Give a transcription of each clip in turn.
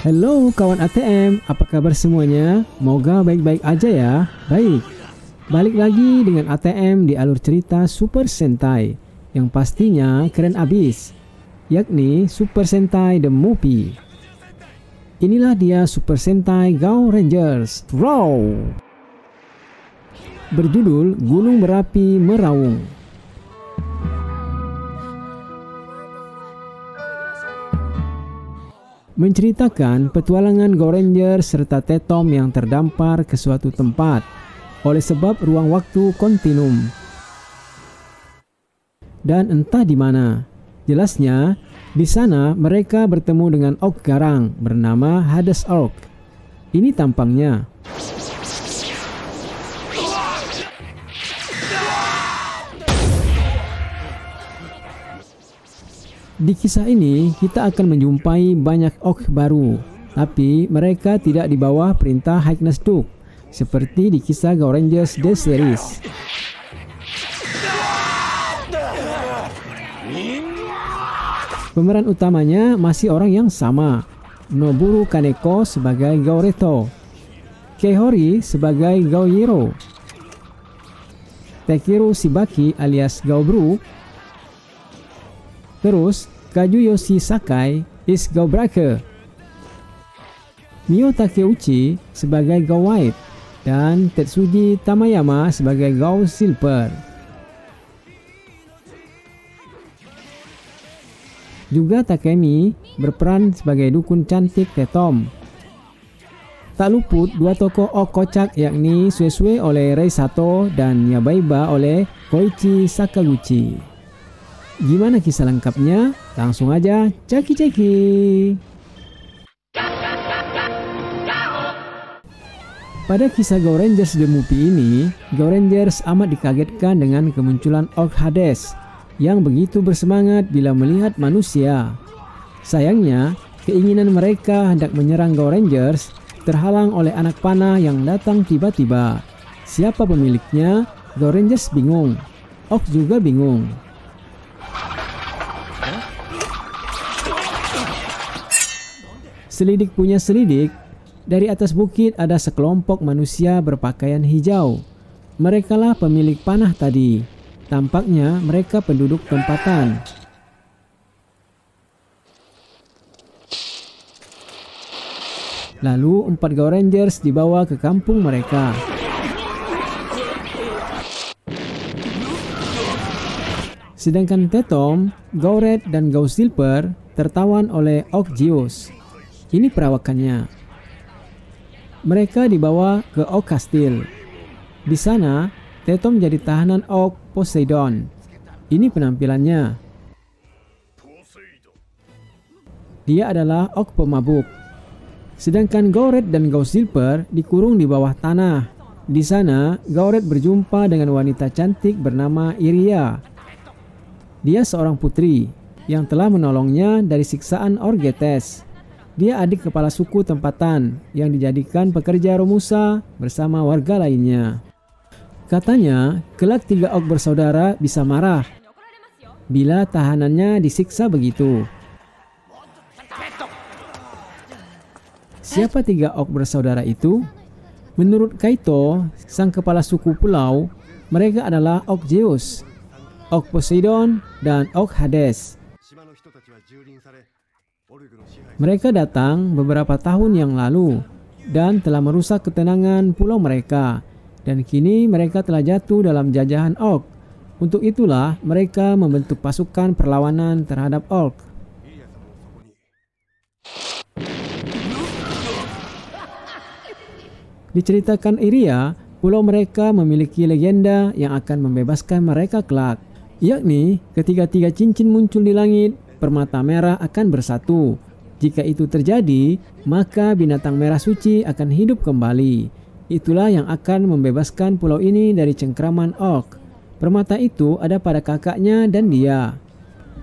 Halo kawan ATM, apa kabar semuanya? Moga baik-baik aja ya. Baik, balik lagi dengan ATM di alur cerita Super Sentai yang pastinya keren abis, yakni Super Sentai The Movie. Inilah dia Super Sentai Go Rangers Raw, berjudul Gunung Berapi Meraung. Menceritakan petualangan Go Rangers serta Tetom yang terdampar ke suatu tempat oleh sebab ruang waktu kontinum. Dan entah di mana. Jelasnya, di sana mereka bertemu dengan orc garang bernama Hades Orc. Ini tampangnya. Di kisah ini, kita akan menjumpai banyak orc baru, tapi mereka tidak di bawah perintah Highness Duke, seperti di kisah Go Rangers The Series. Pemeran utamanya masih orang yang sama, Noburu Kaneko sebagai Go Reto, Keihori sebagai Go Hiro, Takeru Shibaki alias Go Bru, terus Kazuyoshi Sakai is Go Breaker, Mio Takeuchi sebagai Go White, dan Tetsuji Tamayama sebagai Go Silver. Juga Takemi berperan sebagai dukun cantik Tetom. Tak luput dua tokoh orc kocak yakni Suesue oleh Rei Sato dan Yabaiba oleh Koichi Sakaguchi. Gimana kisah lengkapnya? Langsung aja ceki-ceki. Pada kisah Go Rangers The Movie ini, Go Rangers amat dikagetkan dengan kemunculan orc Hades yang begitu bersemangat bila melihat manusia. Sayangnya, keinginan mereka hendak menyerang Go Rangers terhalang oleh anak panah yang datang tiba-tiba. Siapa pemiliknya? Go Rangers bingung. Orc juga bingung. Selidik punya selidik, dari atas bukit ada sekelompok manusia berpakaian hijau. Merekalah pemilik panah tadi. Tampaknya mereka penduduk tempatan. Lalu 4 Go Rangers dibawa ke kampung mereka. Sedangkan Tetom, Go Red, dan Go Silver tertawan oleh Orc Zeus. Ini perawakannya. Mereka dibawa ke Orc Castle. Di sana, Tetom jadi tahanan Orc Poseidon. Ini penampilannya. Dia adalah Orc pemabuk. Sedangkan Go Red dan Go Silver dikurung di bawah tanah. Di sana, Go Red berjumpa dengan wanita cantik bernama Iria. Dia seorang putri yang telah menolongnya dari siksaan Orgetes. Dia adik kepala suku tempatan yang dijadikan pekerja Romusa bersama warga lainnya. Katanya, kelak 3 orc bersaudara bisa marah bila tahanannya disiksa begitu. Siapa 3 orc bersaudara itu? Menurut Kaito, sang kepala suku pulau, mereka adalah Orc Zeus, Orc Poseidon, dan Orc Hades. Mereka datang beberapa tahun yang lalu dan telah merusak ketenangan pulau mereka, dan kini mereka telah jatuh dalam jajahan orc. Untuk itulah mereka membentuk pasukan perlawanan terhadap orc. Diceritakan Iria, pulau mereka memiliki legenda yang akan membebaskan mereka kelak, yakni ketika 3 cincin muncul di langit, permata merah akan bersatu. Jika itu terjadi, maka binatang merah suci akan hidup kembali. Itulah yang akan membebaskan pulau ini dari cengkraman orc. Permata itu ada pada kakaknya dan dia.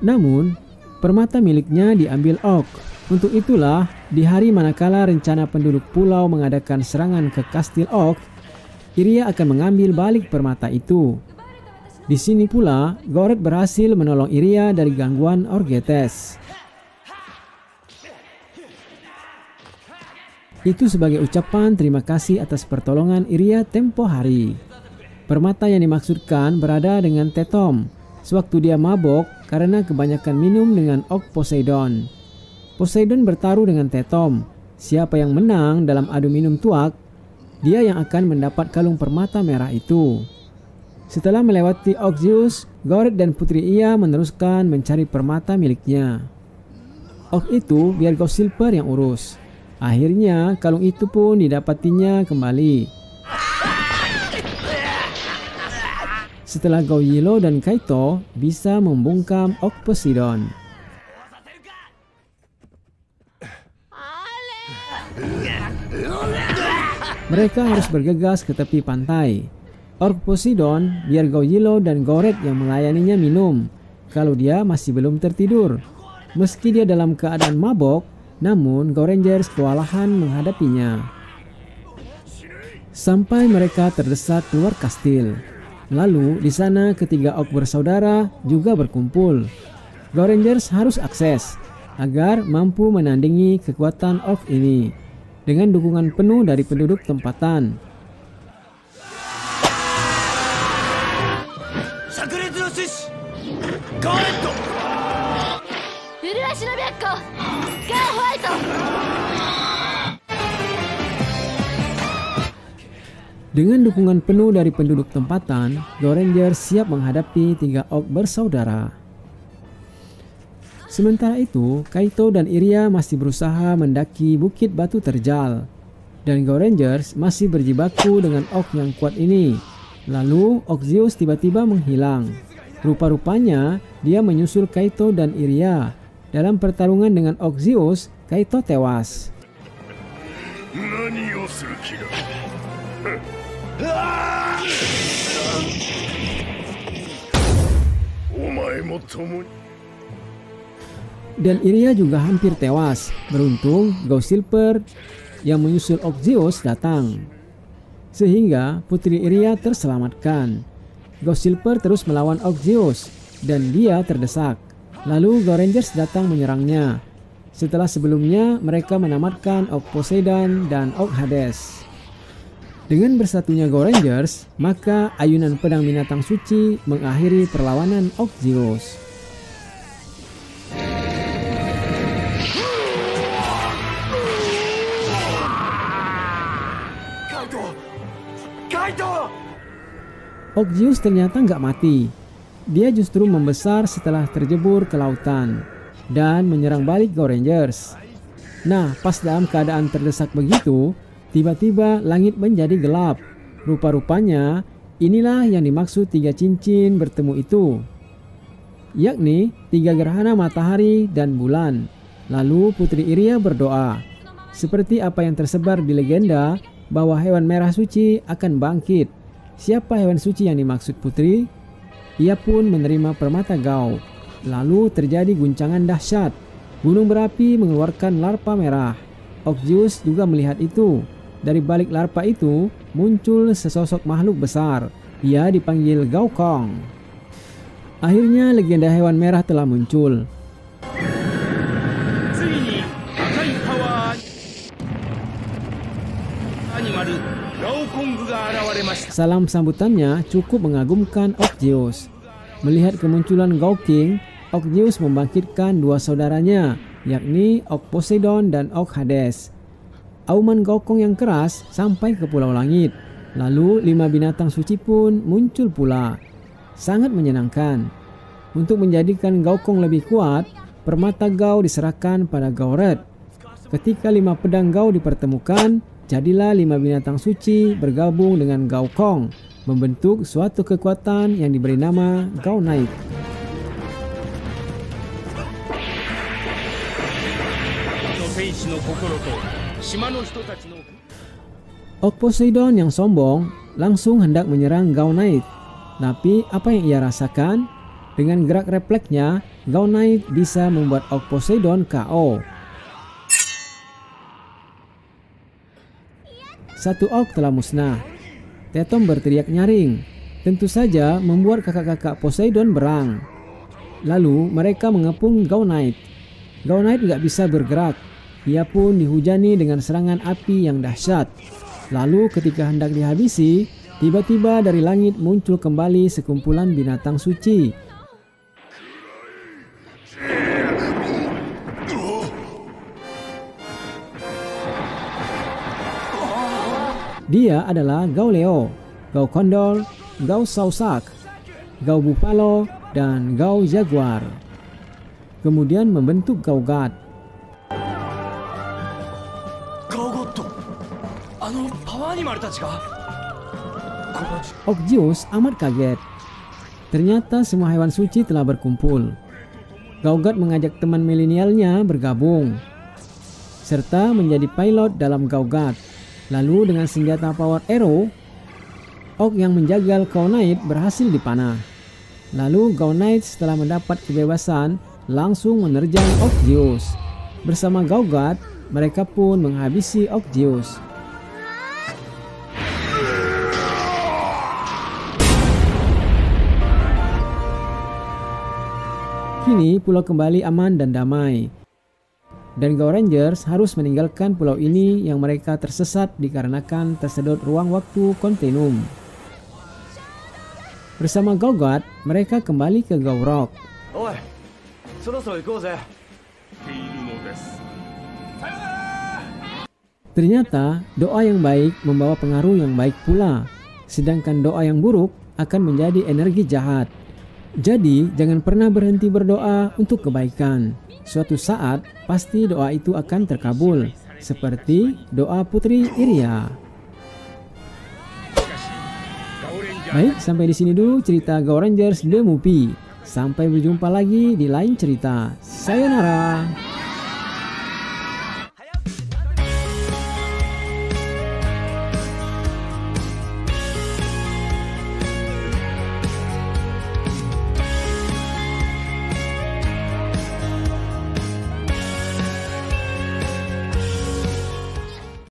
Namun, permata miliknya diambil orc. Untuk itulah, di hari manakala rencana penduduk pulau mengadakan serangan ke kastil orc, Iria akan mengambil balik permata itu. Di sini pula, Go Red berhasil menolong Iria dari gangguan Orgetes. Itu sebagai ucapan terima kasih atas pertolongan Iria tempo hari. Permata yang dimaksudkan berada dengan Tetom sewaktu dia mabok karena kebanyakan minum dengan Ok Poseidon. Poseidon bertaruh dengan Tetom. Siapa yang menang dalam adu minum tuak, dia yang akan mendapat kalung permata merah itu. Setelah melewati Ok Zeus, Goret dan Putri Ia meneruskan mencari permata miliknya. Ok itu biar Go Silver yang urus. Akhirnya kalung itu pun didapatinya kembali. Setelah Go Yilo dan Kaito bisa membungkam Ok Poseidon. Mereka harus bergegas ke tepi pantai. Ok Poseidon biar Go Yilo dan Goret yang melayaninya minum kalau dia masih belum tertidur. Meski dia dalam keadaan mabok, namun Go Rangers kewalahan menghadapinya. Sampai mereka terdesak keluar kastil. Lalu di sana ketiga Ok bersaudara juga berkumpul. Go Rangers harus akses agar mampu menandingi kekuatan Ok ini dengan dukungan penuh dari penduduk tempatan. Dengan dukungan penuh dari penduduk tempatan, Go Rangers siap menghadapi tiga Ok bersaudara. Sementara itu, Kaito dan Iria masih berusaha mendaki bukit batu terjal, dan Go Rangers masih berjibaku dengan Ok yang kuat ini. Lalu Ok Zeus tiba-tiba menghilang. Rupa-rupanya dia menyusul Kaito dan Iria. Dalam pertarungan dengan Ok Zeus, Kaito tewas. Dan Iria juga hampir tewas. Beruntung Go Silver yang menyusul Ok Zeus datang, sehingga Putri Iria terselamatkan. Go Silver terus melawan Ok Zeus dan dia terdesak. Lalu Go Rangers datang menyerangnya. Setelah sebelumnya mereka menamatkan Ok Poseidon dan Ok Hades. Dengan bersatunya Go Rangers, maka ayunan pedang binatang suci mengakhiri perlawanan Ok Zeus. Ok Zeus ternyata nggak mati. Dia justru membesar setelah terjebur ke lautan dan menyerang balik Go Rangers. Nah, pas dalam keadaan terdesak begitu, tiba-tiba langit menjadi gelap. Rupa-rupanya inilah yang dimaksud tiga cincin bertemu itu, yakni tiga gerhana matahari dan bulan. Lalu Putri Iria berdoa, seperti apa yang tersebar di legenda bahwa hewan merah suci akan bangkit. Siapa hewan suci yang dimaksud Putri? Ia pun menerima permata Gao. Lalu terjadi guncangan dahsyat. Gunung berapi mengeluarkan larva merah. Ok Zeus juga melihat itu. Dari balik larva itu muncul sesosok makhluk besar. Ia dipanggil Gaokong. Akhirnya legenda hewan merah telah muncul. Salam sambutannya cukup mengagumkan Ok Zeus. Melihat kemunculan Gauking, Ok Zeus membangkitkan dua saudaranya, yakni Ok Poseidon dan Ok Hades. Auman Gaokong yang keras sampai ke Pulau Langit. Lalu 5 binatang suci pun muncul pula. Sangat menyenangkan. Untuk menjadikan Gaokong lebih kuat, permata Gao diserahkan pada Goret. Ketika 5 pedang Gao dipertemukan, jadilah 5 binatang suci bergabung dengan Gaokong, membentuk suatu kekuatan yang diberi nama Gao Knight. Ok Poseidon yang sombong langsung hendak menyerang Gao Knight. Tapi apa yang ia rasakan? Dengan gerak refleksnya, Gao Knight bisa membuat Ok Poseidon KO. Satu Ok telah musnah. Tetom berteriak nyaring. Tentu saja membuat kakak-kakak Poseidon berang. Lalu mereka mengepung Gao Knight. Gao Knight gak bisa bergerak. Ia pun dihujani dengan serangan api yang dahsyat. Lalu ketika hendak dihabisi, tiba-tiba dari langit muncul kembali sekumpulan binatang suci. Dia adalah Gao Leo, Gao Kondor, Gao Sausak, Gao Buffalo, dan Gao Jaguar. Kemudian membentuk Gao God. Okjius amat kaget. Ternyata semua hewan suci telah berkumpul. Gao God mengajak teman milenialnya bergabung, serta menjadi pilot dalam Gao God. Lalu dengan senjata power arrow, Ok yang menjagal Gao Knight berhasil dipanah. Lalu Gao Knight setelah mendapat kebebasan langsung menerjang Okjius. Bersama Gao God, mereka pun menghabisi Okjius. Kini pulau kembali aman dan damai. Dan Gao Rangers harus meninggalkan pulau ini yang mereka tersesat dikarenakan tersedot ruang waktu kontinum. Bersama Gao God, mereka kembali ke Gao Rock. Ternyata doa yang baik membawa pengaruh yang baik pula, sedangkan doa yang buruk akan menjadi energi jahat. Jadi jangan pernah berhenti berdoa untuk kebaikan. Suatu saat pasti doa itu akan terkabul, seperti doa Putri Iria. Baik, sampai di sini dulu cerita Gao Rangers The Movie. Sampai berjumpa lagi di lain cerita. Sayonara.